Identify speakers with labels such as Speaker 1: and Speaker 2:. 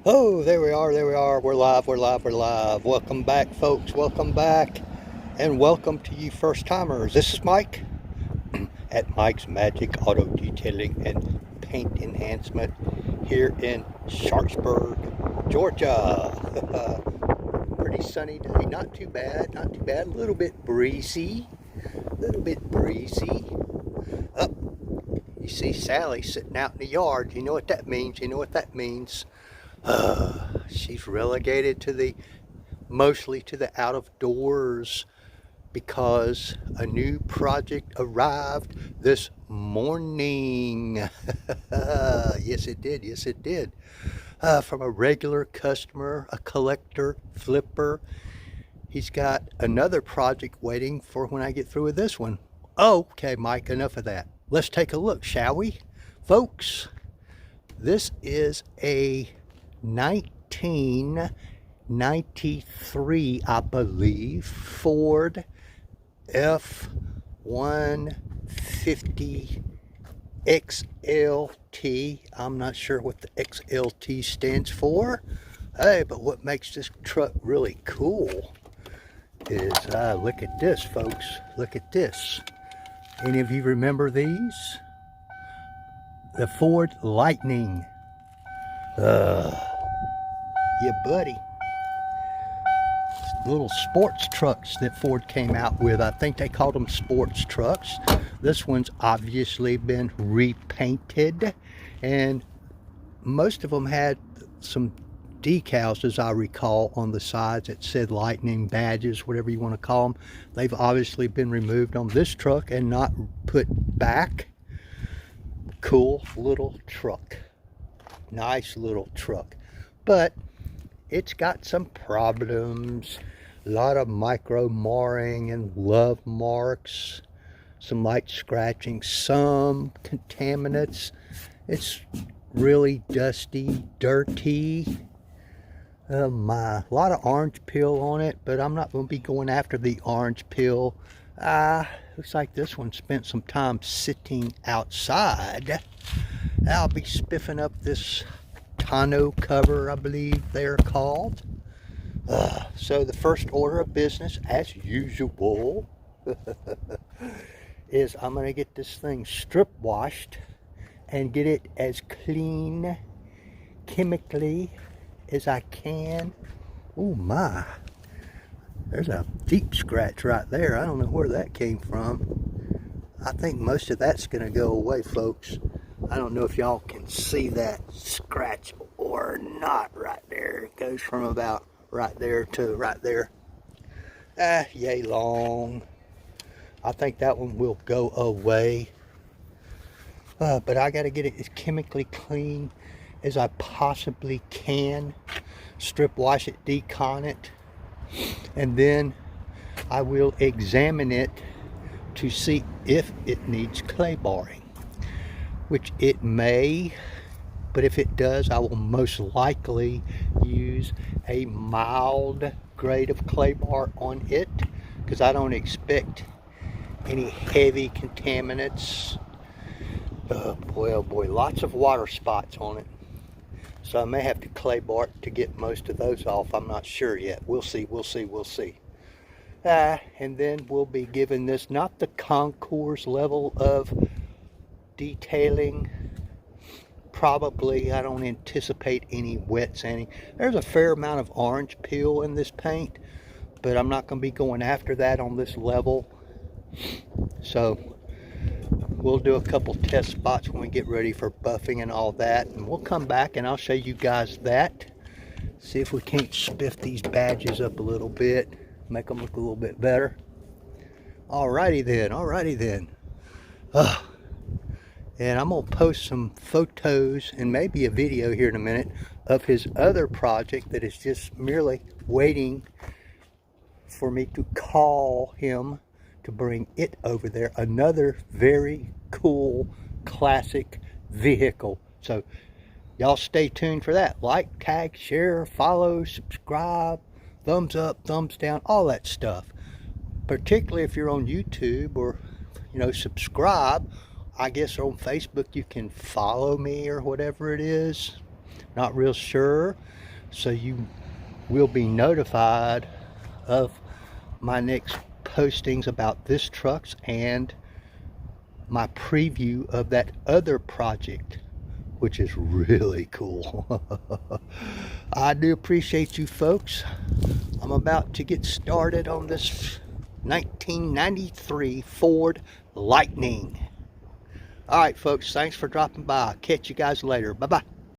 Speaker 1: Oh, there we are, there we are. We're live, we're live, we're live. Welcome back, folks. Welcome back. And welcome to you first timers. This is Mike at Mike's Magic Auto Detailing and Paint Enhancement here in Sharpsburg, Georgia. Pretty sunny day. Not too bad, not too bad. A little bit breezy. A little bit breezy. Up. You see Sally sitting out in the yard. You know what that means. You know what that means. She's relegated to mostly to the out of doors because a new project arrived this morning. Yes, it did. Yes, it did. From a regular customer, a collector, flipper. He's got another project waiting for when I get through with this one. Oh, okay, Mike, enough of that. Let's take a look, shall we? Folks, this is a 1993, I believe, Ford F-150 XLT. I'm not sure what the XLT stands for. Hey, but what makes this truck really cool is, look at this, folks. Look at this. Any of you remember these? The Ford Lightning. Yeah, buddy. Little sports trucks that Ford came out with. I think they called them sports trucks. This one's obviously been repainted, and most of them had some decals, as I recall, on the sides that said Lightning badges, whatever you want to call them. They've obviously been removed on this truck and not put back. Cool little truck. Nice little truck. But it's got some problems. A lot of micro marring and love marks. Some light scratching. Some contaminants. It's really dusty, dirty. Oh my. A lot of orange peel on it, but I'm not going to be going after the orange peel. Looks like this one spent some time sitting outside. I'll be spiffing up this tonneau cover, I believe they're called. So the first order of business, as usual, is I'm going to get this thing strip washed and get it as clean chemically as I can. Oh my, there's a deep scratch right there. I don't know where that came from. I think most of that's going to go away, folks. I don't know if y'all can see that scratch or not right there. It goes from about right there to right there. Yay long. I think that one will go away. But I got to get it as chemically clean as I possibly can. Strip wash it, decon it, and then I will examine it to see if it needs clay barring. Which it may, but if it does, I will most likely use a mild grade of clay bar on it, because I don't expect any heavy contaminants. Oh boy, lots of water spots on it. So I may have to clay bar it to get most of those off. I'm not sure yet. We'll see, we'll see, we'll see. And then we'll be giving this not the concours level of detailing. Probably, I don't anticipate any wet sanding. There's a fair amount of orange peel in this paint, but I'm not going to be going after that on this level. So we'll do a couple test spots when we get ready for buffing and all that, and we'll come back and I'll show you guys that. See if we can't spiff these badges up a little bit, make them look a little bit better. Alrighty then, alrighty then. And I'm going to post some photos and maybe a video here in a minute of his other project that is just merely waiting for me to call him to bring it over there. Another very cool classic vehicle. So y'all stay tuned for that. Like, tag, share, follow, subscribe, thumbs up, thumbs down, all that stuff. Particularly if you're on YouTube, or subscribe. I guess on Facebook you can follow me or whatever it is. Not real sure, so you will be notified of my next postings about this trucks and my preview of that other project, which is really cool. I do appreciate you folks. I'm about to get started on this 1993 Ford Lightning. All right, folks, thanks for dropping by. I'll catch you guys later. Bye-bye.